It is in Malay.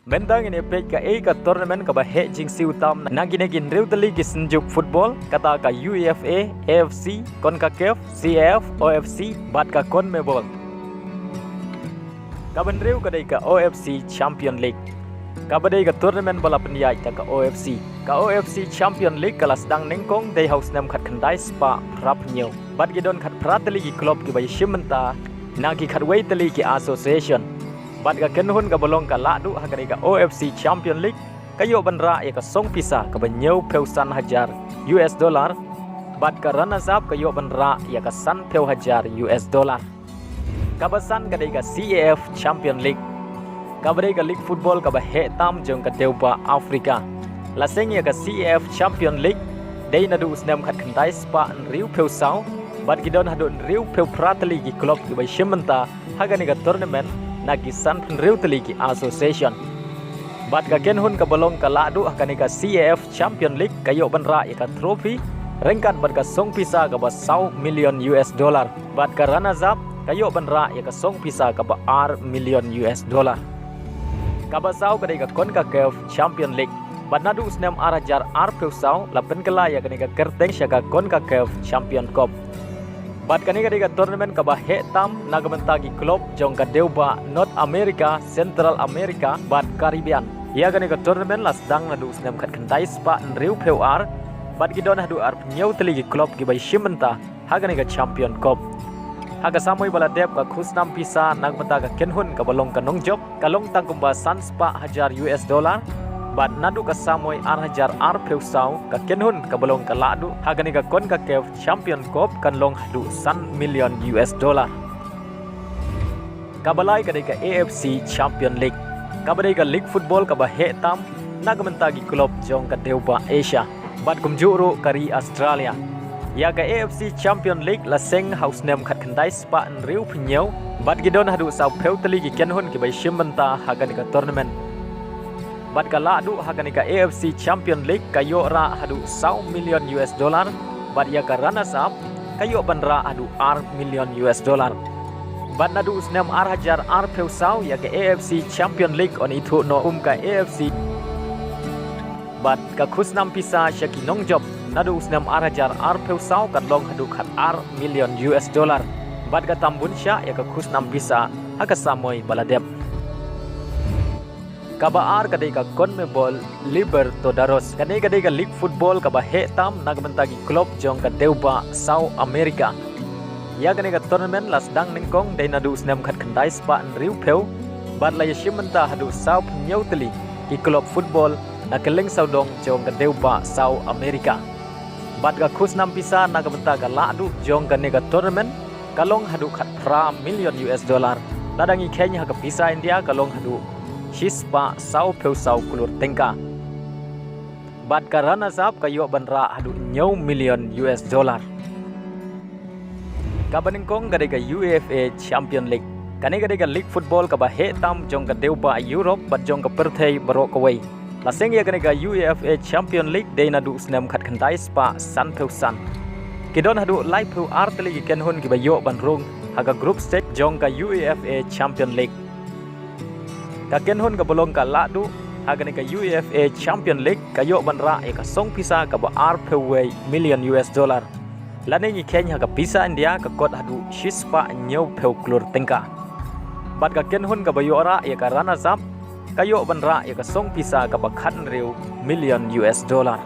Mendang ini pej ka ka tournament ka ba he jing siu tam nagin rew tali ki senjuk football kata ka UEFA, AFC, CONCACAF, CAF, OFC bat ka CONMEBOL. Ka ban rew ka dai ka OFC Champion League. Ka ba dai ka tournament bala penyai ta ka OFC. Ka OFC Champion League kala sedang nengkong dai house nem khat khandai spa rap new. Bat gi don khat pratali ki club ki ba shimenta nagi khat wei tali ki association. Bat ka kenhun ka bolong ka ladu hagari ka OFC Champion League kayo banra ya ka song pisa ka banyau peusan hajar US dollar. Bat ka runners up kayo banra ya ka san peu hajar US dollar. Kabasan ka dai ka CAF Champion League. Kabadai ka League Football ka ba he tam jong ka deuba Afrika. Laseng ya ka CAF Champion League dai na du usnem khat khandai spa riu peu sau. Bat gidon hadun riu peu pratali ki club ki ba shimenta hagani ka tournament nagi san riu tali ki association. Bat ka kenhun ka bolong ka ladu hagani ka CAF Champion League kayo banra ya ka trophy rengkat bat ka song pisa ka ba 100 million US dollar. Bat ka runners up kayo banra ya ka song pisa ka ba R million US dollar. Kabasau kadai ka CONCACAF Champion League. Bat nadu usnem arajar R peusau lapen kala ya kani ka kerteng syaka CONCACAF Champion Cup. Bat kani kadai ka tournament ka ba he tam nagamantagi club jong ka deuba North America, Central America, bat Caribbean. Ya kani ka tournament las dang nadu usnem khat khandai spa riu peu R. Bat gidon hadu R nyau teli ki club ki bai shimenta hagani ka Champion Cup. Haga samoi bala dep ka khusnam pisa nagmata ka kenhun ka balong ka nongjob kalong tangkumba sanspa hajar US dollar. Bat nadu ka samoi ar hajar ar peusau ka kenhun ka balong ka ladu hagani ka CONCACAF Champion Cup kan long hadu san million US dollar. Kabalai ka ka AFC Champion League. Kabadai ka League Football ka ba he tam nagmata ki club jong ka deuba Asia. Bat kumjuru kari Australia. Ya ka AFC Champion League laseng house nem khat khandai spa riu pnyau bat gidon hadu sau peutali ki kenhun ki bai shimenta hagani ka tournament. Bat ka ladu hagani ka AFC Champion League kayo ra hadu 100 million US dollar. Bat ya ka runners up kayo banra hadu R million US dollar. Bat nadu usnem R hajar R peusau ya ka AFC Champion League on itu no ka AFC. Bat ka khusnam pisa syaki nongjob nadu usnam arajar R peusau kan long hadu khat R million US dollar. Bat ka tambun sya ya ka khusnam pisa haka samoi baladep. Kaba R kadai ka CONMEBOL Libertadores kadai ka League Football kaba he tam nagmantagi club jong ka deuba South America. Ya kadai ka tournament las dang ningkong dai nadu usnam khat khandai spa riu peu bat la yashimenta hadu South nyauteli ki club football na keleng saudong jong ka deuba South America. Bat ka khusnam pisa nagamenta ka ladu jong ka nega tournament kalong hadu khat pra million US dollar. Ladangi Kenya ka pisa India kalong hadu shispa sau peu sau kulur tengka. Bat ka runners up kayo banra hadu nyau million US dollar. Kabaningkong kadai ka UEFA Champion League. Kani kadai ka League Football ka ba he tam jong ka deuba Europe bat jong ka perthei barok away. Laseng ya kani ka UEFA Champion League dai nadu usnem khat khandai spa san peusan. Kidon hadu live peu arteli ki kenhun ki bayo banrung haga group stage jong ka UEFA Champion League. Ka kenhun ka bolong ka ladu haga ni ka UEFA Champion League kayo banra e ka song pisa ka ba ar peway million US dollar. Lani ni Kenya ka pisa India ka kot hadu shispa nyau peu klur tengka. Bat ka kenhun ka bayo ra e ka runners up kayo banra ya ka song pisa ka ba khan riu million US dollar.